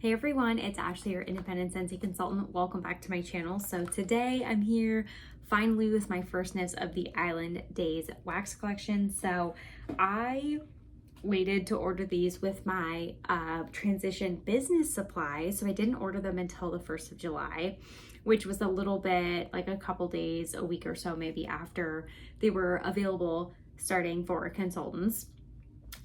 Hey everyone, it's Ashley, your independent Scentsy consultant. Welcome back to my channel. So today I'm here finally with my first sniffs of the Island Days wax collection. So I waited to order these with my transition business supplies. So I didn't order them until the 1st of July, which was a little bit like a couple days, a week or so maybe after they were available starting for consultants.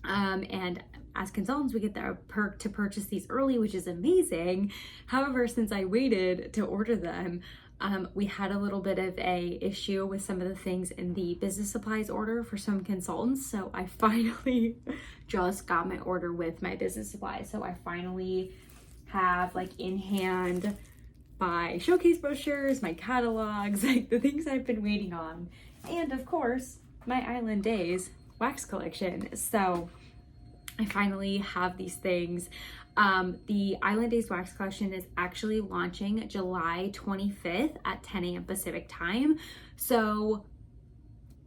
And as consultants, we get the perk to purchase these early, which is amazing. However, since I waited to order them, we had a little bit of a issue with some of the things in the business supplies order for some consultants. So I finally just got my order with my business supplies. So I finally have like in hand my showcase brochures, my catalogs, like the things I've been waiting on. And of course, my Island Days wax collection. So I finally have these things. The Island Days wax collection is actually launching July 25th at 10 a.m. Pacific time. So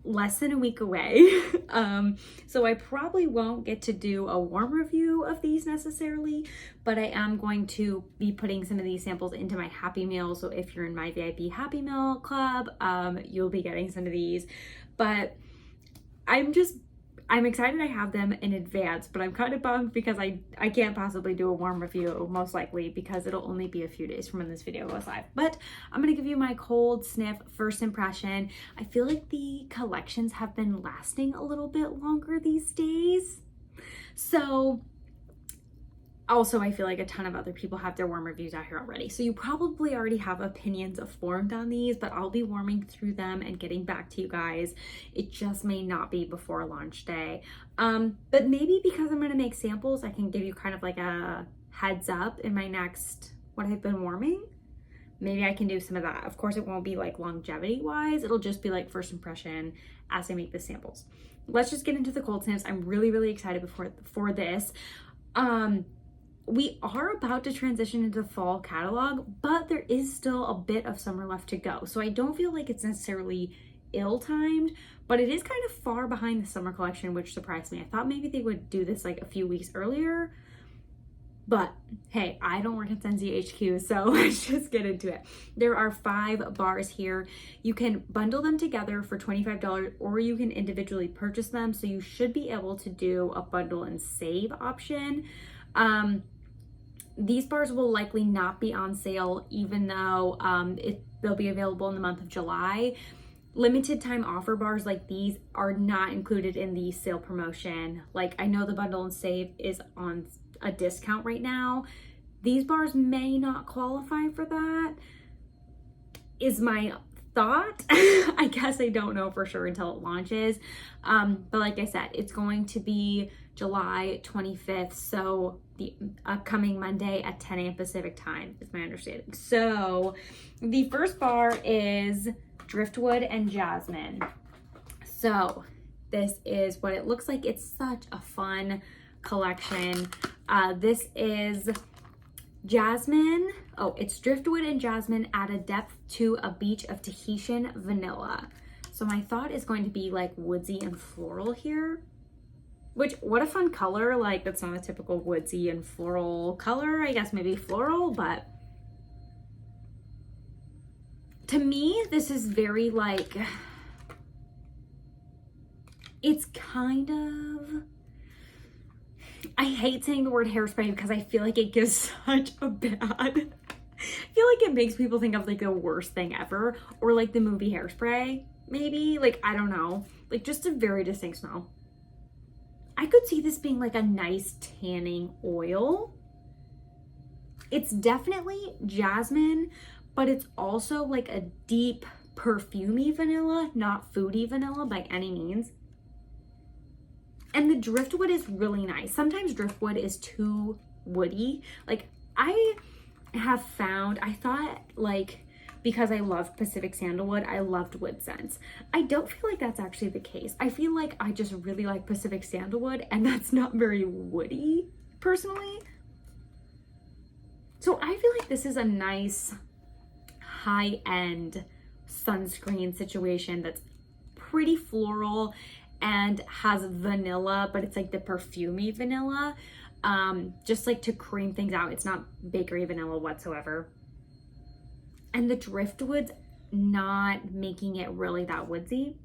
less than a week away. So I probably won't get to do a warm review of these necessarily, but I am going to be putting some of these samples into my Happy Meal. So if you're in my VIP Happy Meal club, you'll be getting some of these. But I'm excited I have them in advance, but I'm kind of bummed because I can't possibly do a warm review, most likely, because it'll only be a few days from when this video goes live. But I'm going to give you my cold sniff first impression. I feel like the collections have been lasting a little bit longer these days. So also, I feel like a ton of other people have their warm reviews out here already. So you probably already have opinions formed on these, but I'll be warming through them and getting back to you guys. It just may not be before launch day. But maybe because I'm going to make samples, I can give you kind of like a heads up in my next, what I've been warming. Maybe I can do some of that. Of course, it won't be like longevity wise. It'll just be like first impression as I make the samples. Let's just get into the cold sniffs. I'm really excited for this. We are about to transition into the fall catalog, but there is still a bit of summer left to go. So I don't feel like it's necessarily ill-timed, but it is kind of far behind the summer collection, which surprised me. I thought maybe they would do this like a few weeks earlier, but hey, I don't work at Scentsy HQ, so let's just get into it. There are 5 bars here. You can bundle them together for $25, or you can individually purchase them. So you should be able to do a bundle and save option. These bars will likely not be on sale, even though they'll be available in the month of July. Limited time offer bars like these are not included in the sale promotion. Like, I know the bundle and save is on a discount right now. These bars may not qualify for that, is my thought. I guess I don't know for sure until it launches. But like I said, it's going to be July 25th. So the upcoming Monday at 10 a.m. Pacific time is my understanding. So the first bar is Driftwood and Jasmine. So this is what it looks like. It's such a fun collection. This is Jasmine. Oh, it's Driftwood and Jasmine add a depth to a beach of Tahitian vanilla. So my thought is going to be like woodsy and floral here, which, what a fun color. Like, that's not a typical woodsy and floral color. I guess maybe floral, but to me, this is very like, it's kind of, I hate saying the word hairspray because I feel like it gives such a bad, I feel like it makes people think of like the worst thing ever, or like the movie Hairspray, maybe. Like, I don't know, like just a very distinct smell. I could see this being like a nice tanning oil. It's definitely jasmine, but it's also like a deep perfumey vanilla, not foody vanilla by any means. And the driftwood is really nice. Sometimes driftwood is too woody. Like, I have found, I thought like, because I love Pacific sandalwood, I loved wood scents. I don't feel like that's actually the case. I feel like I just really like Pacific sandalwood, and that's not very woody personally. So I feel like this is a nice high-end sunscreen situation that's pretty floral and has vanilla, but it's like the perfumey vanilla. just like to cream things out. It's not bakery vanilla whatsoever. And the driftwood's not making it really that woodsy.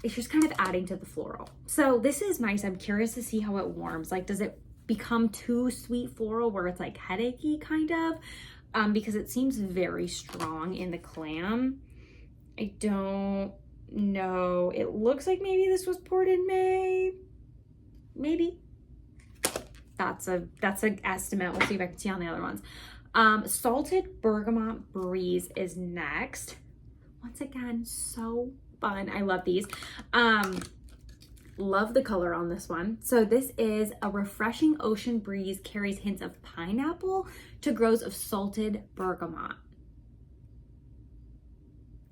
It's just kind of adding to the floral. So this is nice. I'm curious to see how it warms. Like, does it become too sweet floral where it's like headachy kind of? Because it seems very strong in the clam. I don't know. It looks like maybe this was poured in May. Maybe. That's an estimate. We'll see if I can see on the other ones. Salted Bergamot Breeze is next. Once again, so fun. I love these. Love the color on this one. So this is a refreshing ocean breeze, carries hints of pineapple to grows of salted bergamot.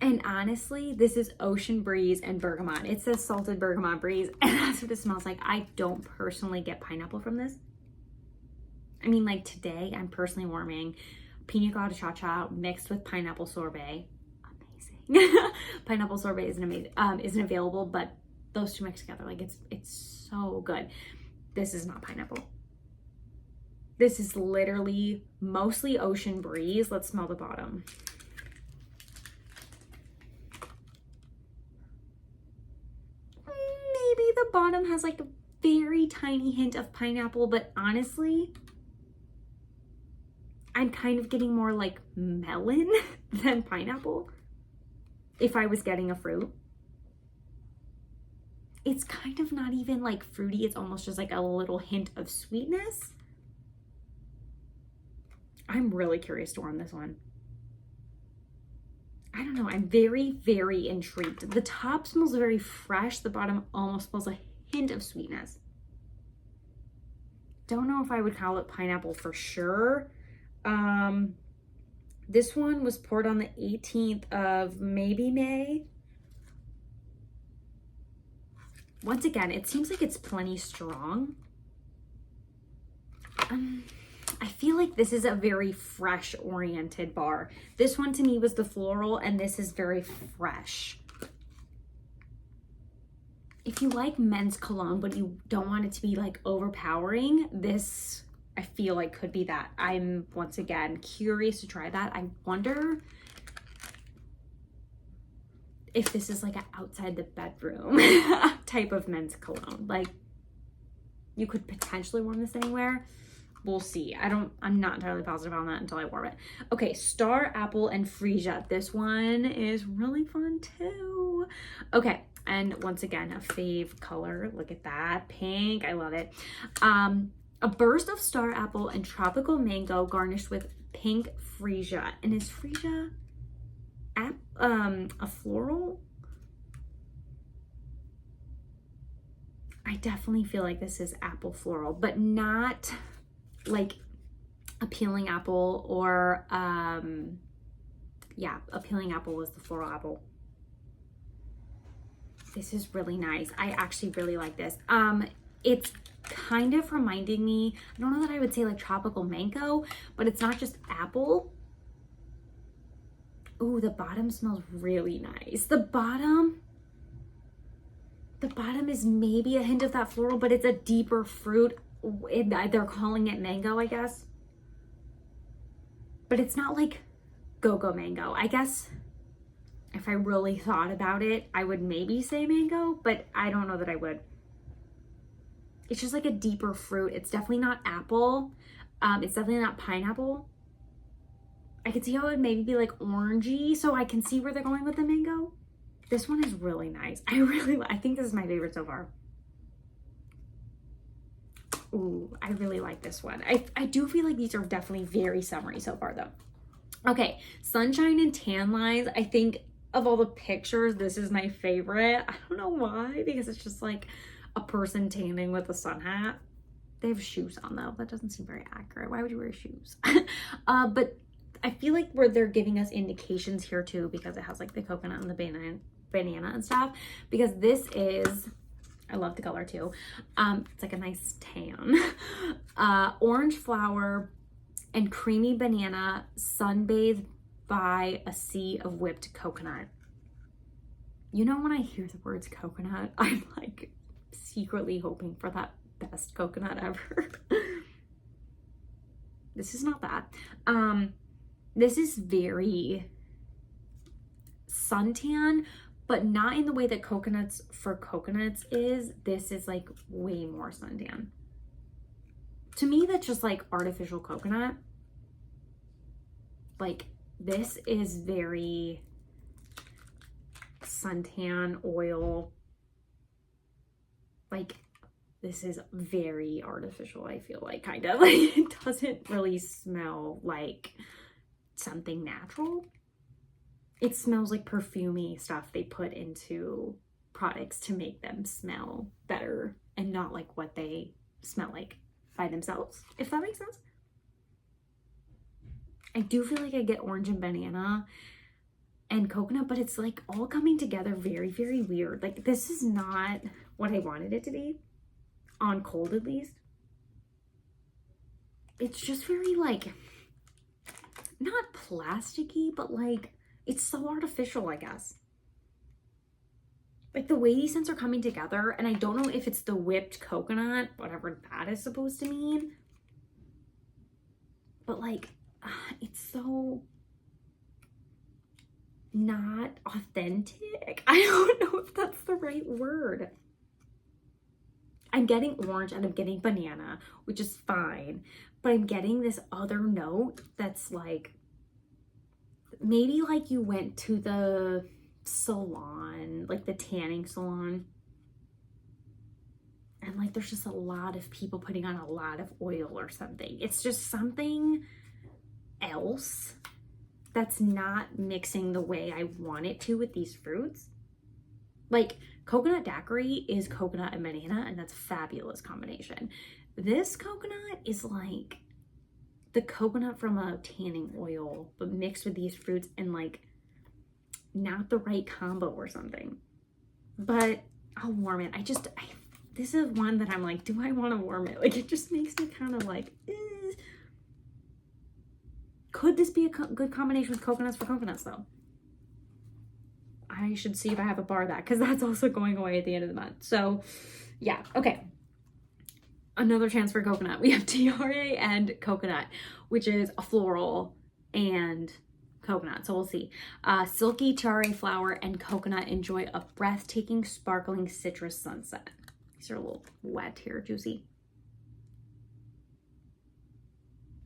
And honestly, this is ocean breeze and bergamot. It says salted bergamot breeze, and that's what it smells like. I don't personally get pineapple from this. I mean, like today, I'm personally warming pina colada cha-cha mixed with pineapple sorbet. Amazing. Pineapple sorbet isn't available, but those two mixed together, like it's so good. This is not pineapple. This is literally mostly ocean breeze. Let's smell the bottom. Maybe the bottom has like a very tiny hint of pineapple, but honestly, I'm kind of getting more like melon than pineapple if I was getting a fruit. It's kind of not even like fruity. It's almost just like a little hint of sweetness. I'm really curious to warm this one. I don't know. I'm very, very intrigued. The top smells very fresh. The bottom almost smells a hint of sweetness. Don't know if I would call it pineapple for sure. This one was poured on the 18th of maybe May. Once again, it seems like it's plenty strong. I feel like this is a very fresh oriented bar. This one to me was the floral, and this is very fresh. If you like men's cologne, but you don't want it to be like overpowering, this I feel like could be that. I'm once again curious to try that. I wonder if this is like an outside the bedroom type of men's cologne. Like, you could potentially warm this anywhere. We'll see. I'm not entirely positive on that until I warm it. Okay, Star Apple and Freesia. This one is really fun too. Okay, and once again, a fave color. Look at that, pink. I love it. A burst of Star Apple and tropical mango garnished with pink Freesia. And is Freesia a floral? I definitely feel like this is apple floral, but not like a peeling apple or yeah, a peeling apple was the floral apple. This is really nice. I actually really like this. It's kind of reminding me, I don't know that I would say like tropical mango, but it's not just apple. Ooh, the bottom smells really nice. The bottom is maybe a hint of that floral, but it's a deeper fruit. They're calling it mango, I guess. But it's not like go-go mango. I guess if I really thought about it, I would maybe say mango, but I don't know that I would. It's just like a deeper fruit. It's definitely not apple. It's definitely not pineapple. I could see how it would maybe be like orangey, so I can see where they're going with the mango. This one is really nice. I think this is my favorite so far. Ooh, I really like this one. I do feel like these are definitely very summery so far though. Okay, Sunshine and Tan Lines. I think of all the pictures, this is my favorite. I don't know why, because it's just like a person tanning with a sun hat. They have shoes on though. That doesn't seem very accurate. Why would you wear shoes? But I feel like where they're giving us indications here too, because it has like the coconut and the banana and stuff, because this is, I love the color too. It's like a nice tan. Orange flower and creamy banana sunbathed by a sea of whipped coconut. You know, when I hear the words coconut, I'm like secretly hoping for that best coconut ever. This is not that. This is very suntan, but not in the way that coconuts for coconuts is. This is like way more suntan. To me, that's just like artificial coconut. Like this is very suntan oil. Like this is very artificial, I feel like, kind of. Like it doesn't really smell like something natural. It smells like perfumey stuff they put into products to make them smell better and not like what they smell like by themselves, if that makes sense. I do feel like I get orange and banana and coconut, but it's like all coming together very, very weird. Like this is not what I wanted it to be, on cold at least. It's just very like, not plasticky, but like, it's so artificial, I guess. Like the way these scents are coming together, and I don't know if it's the whipped coconut, whatever that is supposed to mean, but like, it's so not authentic. I don't know if that's the right word. I'm getting orange and I'm getting banana, which is fine, but I'm getting this other note that's like, maybe like you went to the salon, like the tanning salon, and like there's just a lot of people putting on a lot of oil or something. It's just something else that's not mixing the way I want it to with these fruits. Like coconut daiquiri is coconut and banana, and that's a fabulous combination. This coconut is like the coconut from a tanning oil, but mixed with these fruits, and like not the right combo or something. But I'll warm it. This is one that I'm like, do I want to warm it? Like it just makes me kind of like, eh. Could this be a good combination with coconuts for coconuts though? I should see if I have a bar of that, because that's also going away at the end of the month. So yeah, okay. Another chance for coconut. We have tiare and coconut, which is a floral and coconut. So we'll see. Silky tiare flower and coconut enjoy a breathtaking, sparkling citrus sunset. These are a little wet here, juicy.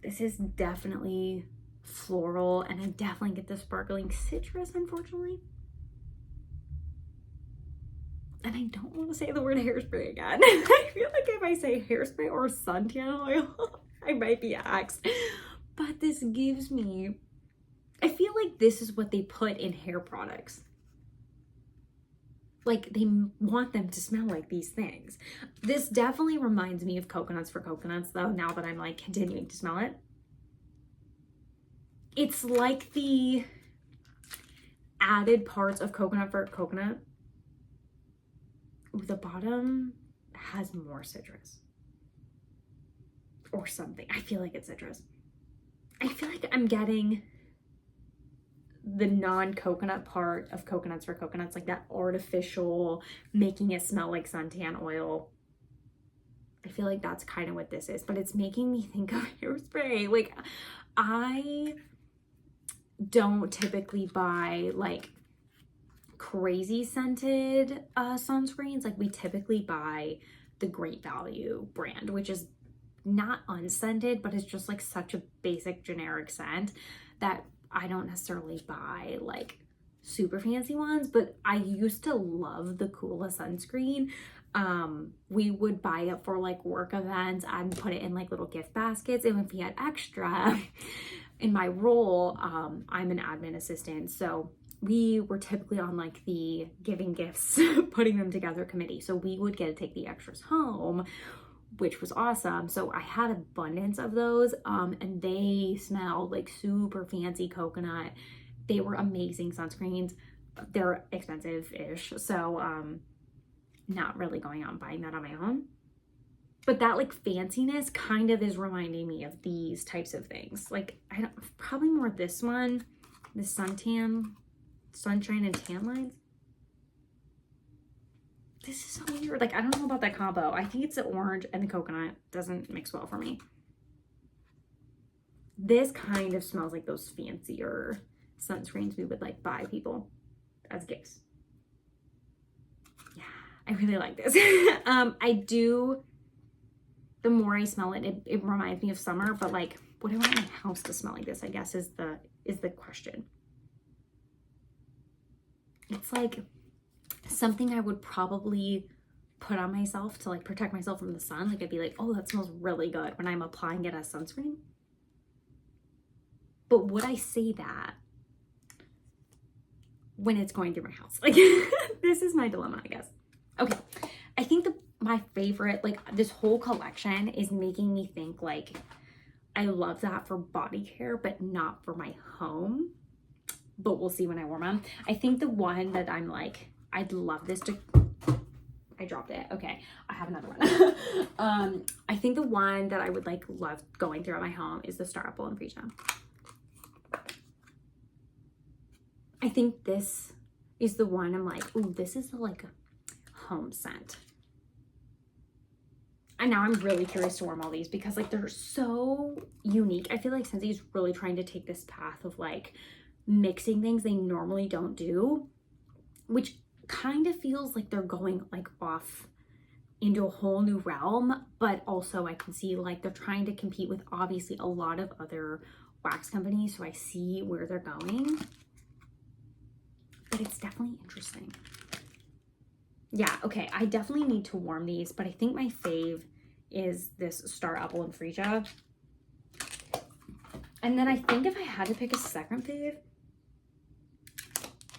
This is definitely floral, and I definitely get the sparkling citrus, unfortunately. And I don't want to say the word hairspray again. I feel like if I say hairspray or suntan oil, I might be axed. But this gives me, I feel like this is what they put in hair products. Like they want them to smell like these things. This definitely reminds me of coconuts for coconuts though, now that I'm like continuing to smell it. It's like the added parts of coconut for coconut. Ooh, the bottom has more citrus or something. I feel like it's citrus. I feel like I'm getting the non-coconut part of coconuts for coconuts, like that artificial, making it smell like suntan oil. I feel like that's kind of what this is, but it's making me think of hairspray. Like I don't typically buy like crazy scented sunscreens. Like we typically buy the Great Value brand, which is not unscented, but it's just like such a basic generic scent that I don't necessarily buy like super fancy ones. But I used to love the Kula sunscreen. We would buy it for like work events and put it in like little gift baskets, and if we had extra in my role, I'm an admin assistant, so we were typically on like the giving gifts, putting them together committee. So we would get to take the extras home, which was awesome. So I had abundance of those, and they smelled like super fancy coconut. They were amazing sunscreens. They're expensive-ish, so not really going out and buying that on my own. But that like fanciness kind of is reminding me of these types of things. Like probably more this one, the sunshine and tan lines. This is so weird. Like, I don't know about that combo. I think it's the orange and the coconut doesn't mix well for me. This kind of smells like those fancier sunscreens we would like buy people as gifts. Yeah, I really like this. The more I smell it, it reminds me of summer, but like, would I want my house to smell like this, I guess is the question. It's like something I would probably put on myself to like protect myself from the sun. Like I'd be like, oh, that smells really good when I'm applying it as sunscreen. But would I say that when it's going through my house? Like, this is my dilemma, I guess. Okay, I think my favorite, like this whole collection is making me think like, I love that for body care, but not for my home. But we'll see when I warm them. I think the one that I'm like, I'd love this to, I dropped it. Okay, I have another one. I think the one that I would like love going through at my home is the Star Apple and Freesia. I think this is the one I'm like, ooh, this is like a home scent. And now I'm really curious to warm all these because like they're so unique. I feel like Scentsy's really trying to take this path of like mixing things they normally don't do, which kind of feels like they're going like off into a whole new realm, but also I can see like they're trying to compete with obviously a lot of other wax companies, so I see where they're going. But it's definitely interesting. Yeah, okay, I definitely need to warm these, but I think my fave is this Star Apple and Freesia. And then I think if I had to pick a second fave,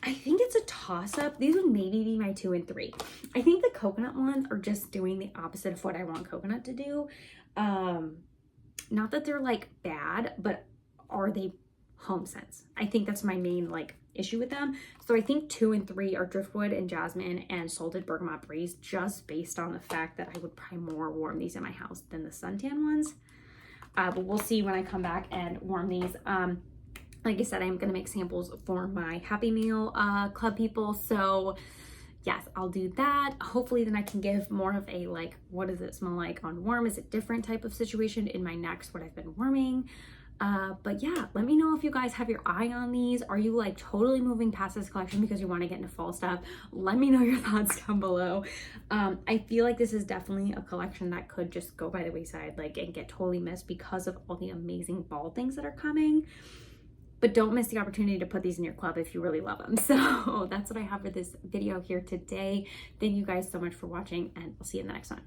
I think it's a toss-up. These would maybe be my 2 and 3. I think the coconut ones are just doing the opposite of what I want coconut to do. Not that they're like bad, but are they home scents? I think that's my main like issue with them. So I think 2 and 3 are Driftwood and Jasmine and Salted Bergamot Breeze, just based on the fact that I would probably more warm these in my house than the suntan ones. But we'll see when I come back and warm these. Like I said, I'm gonna make samples for my Happy Meal club people. So yes, I'll do that. Hopefully then I can give more of a like, what does it smell like on warm? Is it different type of situation in my next what I've been warming? But yeah, let me know if you guys have your eye on these. Are you like totally moving past this collection because you want to get into fall stuff? Let me know your thoughts down below. I feel like this is definitely a collection that could just go by the wayside, like, and get totally missed because of all the amazing fall things that are coming. But don't miss the opportunity to put these in your club if you really love them. So that's what I have for this video here today. Thank you guys so much for watching, and I'll see you in the next one.